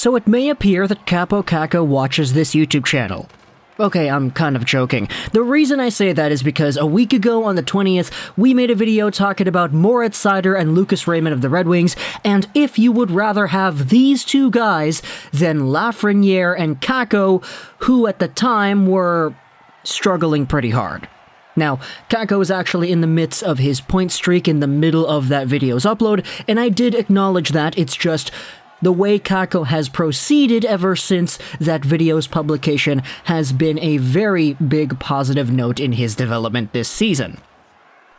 So it may appear that Kaapo Kakko watches this YouTube channel. Okay, I'm kind of joking. The reason I say that is because a week ago on the 20th, we made a video talking about Moritz Seider and Lucas Raymond of the Red Wings, and if you would rather have these two guys than Lafreniere and Kakko, who at the time were struggling pretty hard. Now, Kakko is actually in the midst of his point streak in the middle of that video's upload, and I did acknowledge that. It's just the way Kakko has proceeded ever since that video's publication has been a very big positive note in his development this season.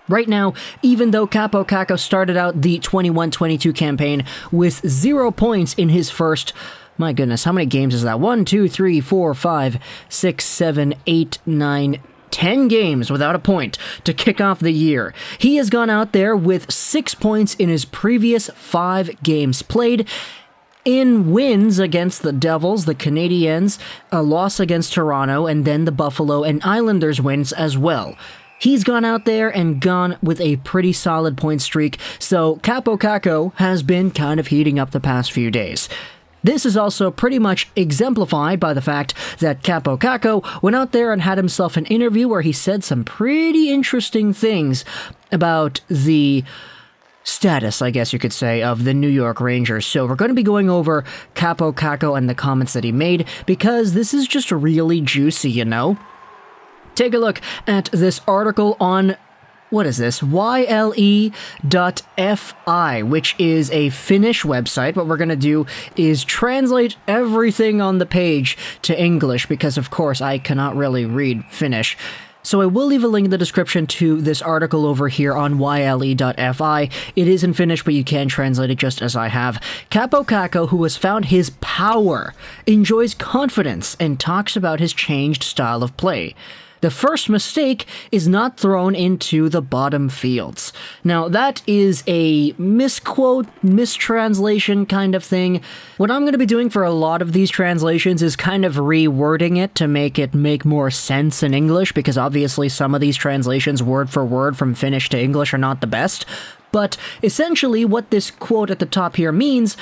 Right now, even though Kaapo Kakko started out the 21-22 campaign with 0 points in his first, my goodness, how many games is that? 1, 2, 3, 4, 5, 6, 7, 8, 9, 10 games without a point to kick off the year. He has gone out there with 6 points in his previous 5 games played, in wins against the Devils, the Canadiens, a loss against Toronto, and then the Buffalo and Islanders wins as well. He's gone out there and gone with a pretty solid point streak, so Kaapo Kakko has been kind of heating up the past few days. This is also pretty much exemplified by the fact that Kaapo Kakko went out there and had himself an interview where he said some pretty interesting things about the status, I guess you could say, of the New York Rangers. So we're going to be going over Kaapo Kakko and the comments that he made, because this is just really juicy, you know? Take a look at this article on, what is this, yle.fi, which is a Finnish website. What we're going to do is translate everything on the page to English, because of course I cannot really read Finnish. So I will leave a link in the description to this article over here on yle.fi. It is in Finnish, but you can translate it just as I have. Kaapo Kakko, who has found his power, enjoys confidence, and talks about his changed style of play. The first mistake is not thrown into the bottom fields. Now, that is a misquote, mistranslation kind of thing. What I'm going to be doing for a lot of these translations is kind of rewording it to make it make more sense in English, because obviously some of these translations word for word from Finnish to English are not the best. But essentially what this quote at the top here means: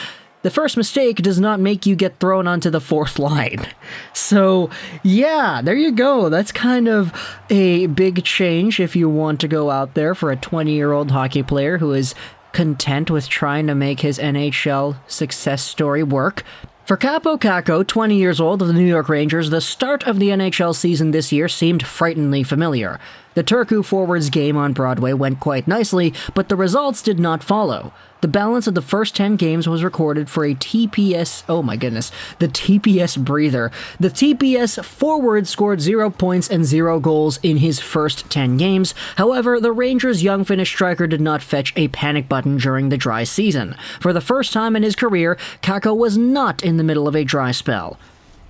the first mistake does not make you get thrown onto the fourth line. So, yeah, there you go. That's kind of a big change if you want to go out there for a 20-year-old hockey player who is content with trying to make his NHL success story work. For Kaapo Kakko, 20 years old of the New York Rangers, the start of the NHL season this year seemed frighteningly familiar. The Turku forward's game on Broadway went quite nicely, but the results did not follow. The balance of the first 10 games was recorded for a TPS, oh my goodness, the TPS breather. The TPS forward scored 0 points and 0 goals in his first 10 games. However, the Rangers' young Finnish striker did not fetch a panic button during the dry season. For the first time in his career, Kakko was not in the middle of a dry spell.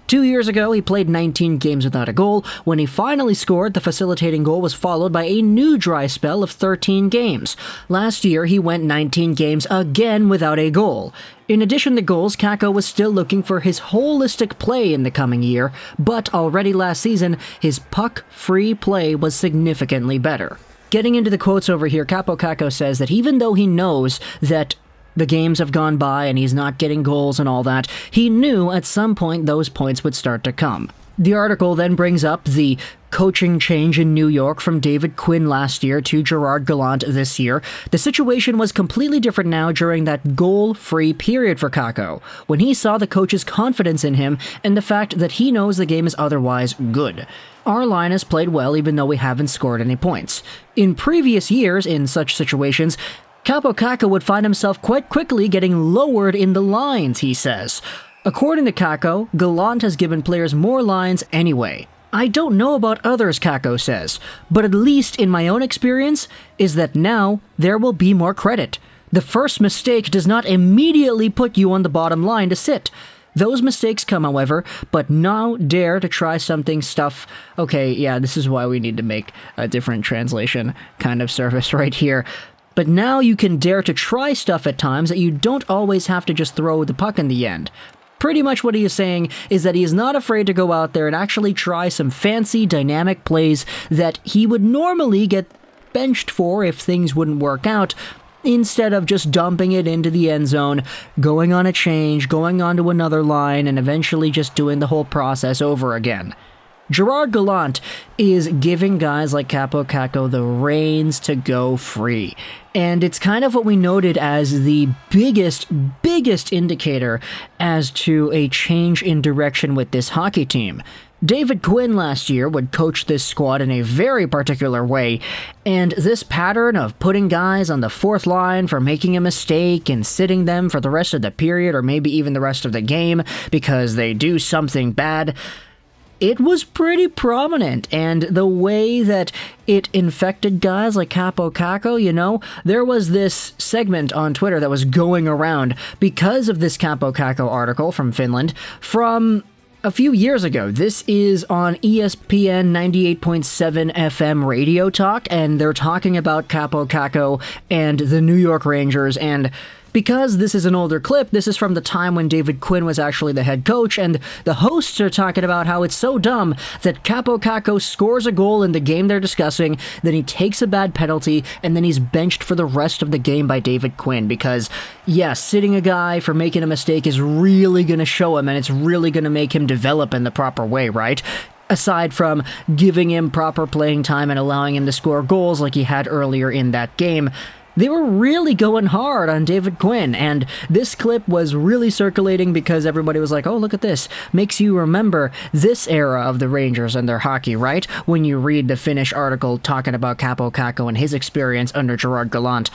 2 years ago, he played 19 games without a goal. When he finally scored, the facilitating goal was followed by a new dry spell of 13 games. Last year, he went 19 games again without a goal. In addition to goals, Kakko was still looking for his holistic play in the coming year, but already last season, his puck-free play was significantly better. Getting into the quotes over here, Kaapo Kakko says that even though he knows that the games have gone by and he's not getting goals and all that, he knew at some point those points would start to come. The article then brings up the coaching change in New York from David Quinn last year to Gerard Gallant this year. The situation was completely different now during that goal-free period for Kakko, when he saw the coach's confidence in him and the fact that he knows the game is otherwise good. Our line has played well even though we haven't scored any points. In previous years, in such situations, Kaapo Kakko would find himself quite quickly getting lowered in the lines, he says. According to Kakko, Gallant has given players more lines anyway. I don't know about others, Kakko says, but at least in my own experience is that now there will be more credit. The first mistake does not immediately put you on the bottom line to sit. Those mistakes come, however, but now dare to try something stuff. Okay, yeah, this is why we need to make a different translation kind of service right here. But now you can dare to try stuff at times that you don't always have to just throw the puck in the end. Pretty much what he is saying is that he is not afraid to go out there and actually try some fancy, dynamic plays that he would normally get benched for if things wouldn't work out. instead of just dumping it into the end zone, going on a change, going on to another line, and eventually just doing the whole process over again. Gerard Gallant is giving guys like Kaapo Kakko the reins to go free. And it's kind of what we noted as the biggest indicator as to a change in direction with this hockey team. David Quinn last year would coach this squad in a very particular way, and this pattern of putting guys on the fourth line for making a mistake and sitting them for the rest of the period or maybe even the rest of the game because they do something bad, it was pretty prominent, and the way that it infected guys like Kaapo Kakko, there was this segment on Twitter that was going around because of this Kaapo Kakko article from Finland from a few years ago. This is on ESPN 98.7 FM Radio Talk, and they're talking about Kaapo Kakko and the New York Rangers, and because this is an older clip, this is from the time when David Quinn was actually the head coach, and the hosts are talking about how it's so dumb that Kaapo Kakko scores a goal in the game they're discussing, then he takes a bad penalty, and then he's benched for the rest of the game by David Quinn, because, yes, sitting a guy for making a mistake is really going to show him, and it's really going to make him develop in the proper way, right? Aside from giving him proper playing time and allowing him to score goals like he had earlier in that game. They were really going hard on David Quinn, and this clip was really circulating because everybody was like, oh, look at this. Makes you remember this era of the Rangers and their hockey, right? When you read the Finnish article talking about Kaapo Kakko and his experience under Gerard Gallant.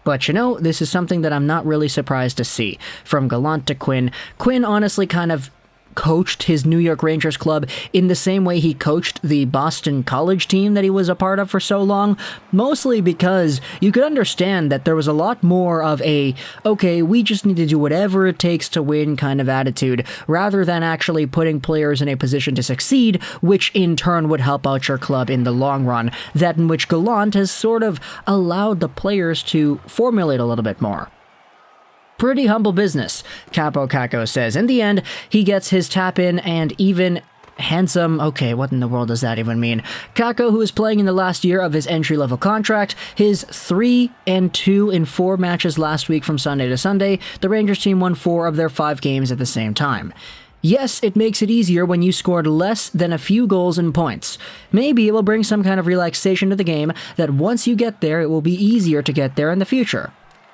But this is something that I'm not really surprised to see. From Gallant to Quinn. Quinn honestly kind of coached his New York Rangers club in the same way he coached the Boston College team that he was a part of for so long, mostly because you could understand that there was a lot more of a, okay, we just need to do whatever it takes to win kind of attitude, rather than actually putting players in a position to succeed, which in turn would help out your club in the long run, that in which Gallant has sort of allowed the players to formulate a little bit more. Pretty humble business, Kaapo Kakko says. In the end, he gets his tap in and even handsome, okay, what in the world does that even mean? Kakko, who is playing in the last year of his entry-level contract, his 3-2 in 4 matches last week from Sunday to Sunday, the Rangers team won 4 of their 5 games at the same time. Yes, it makes it easier when you scored less than a few goals and points. Maybe it will bring some kind of relaxation to the game that once you get there, it will be easier to get there in the future.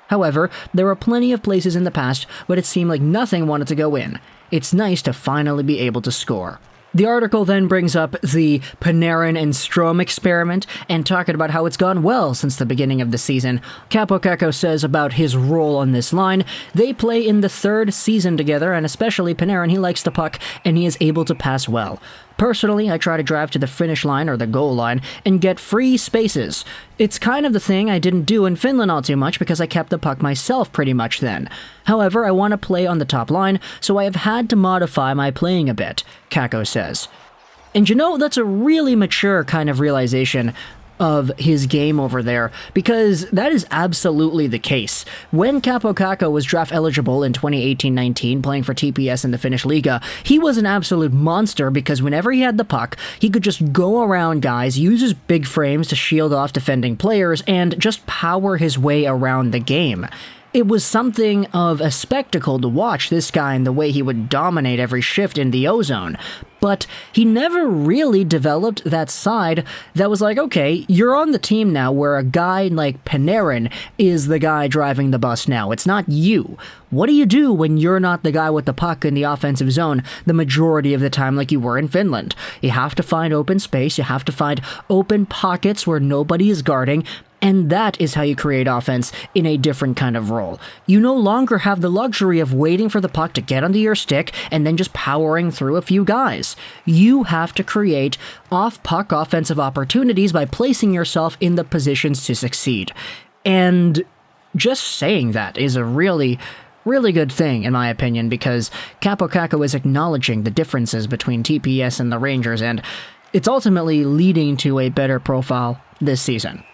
However, there were plenty of places in the past, but it seemed like nothing wanted to go in. It's nice to finally be able to score. The article then brings up the Panarin and Strome experiment and talking about how it's gone well since the beginning of the season. Kaapo Kakko says about his role on this line, they play in the 3rd season together, and especially Panarin, he likes the puck and he is able to pass well. Personally, I try to drive to the finish line or the goal line and get free spaces. It's kind of the thing I didn't do in Finland all too much because I kept the puck myself pretty much then. However, I want to play on the top line, so I have had to modify my playing a bit, Kakko says. And that's a really mature kind of realization of his game over there, because that is absolutely the case. When Kaapo Kakko was draft eligible in 2018-19, playing for TPS in the Finnish Liga, he was an absolute monster because whenever he had the puck, he could just go around guys, use his big frames to shield off defending players, and just power his way around the game. It was something of a spectacle to watch this guy and the way he would dominate every shift in the O-zone. But he never really developed that side that was like, okay, you're on the team now where a guy like Panarin is the guy driving the bus now. It's not you. What do you do when you're not the guy with the puck in the offensive zone the majority of the time like you were in Finland? You have to find open space. You have to find open pockets where nobody is guarding. And that is how you create offense in a different kind of role. You no longer have the luxury of waiting for the puck to get onto your stick and then just powering through a few guys. You have to create off-puck offensive opportunities by placing yourself in the positions to succeed. And just saying that is a really good thing, in my opinion, because Kaapo Kakko is acknowledging the differences between TPS and the Rangers, and it's ultimately leading to a better profile this season.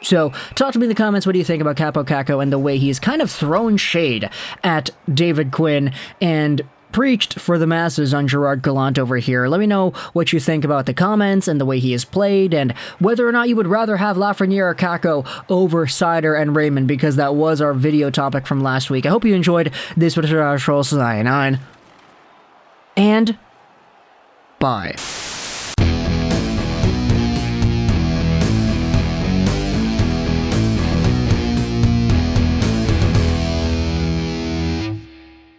So, talk to me in the comments, what do you think about Kaapo Kakko and the way he's kind of thrown shade at David Quinn and preached for the masses on Gerard Gallant over here. Let me know what you think about the comments and the way he has played, and whether or not you would rather have Lafreniere or Kakko over Seider and Raymond, because that was our video topic from last week. I hope you enjoyed this episode of Trolls 99, and bye.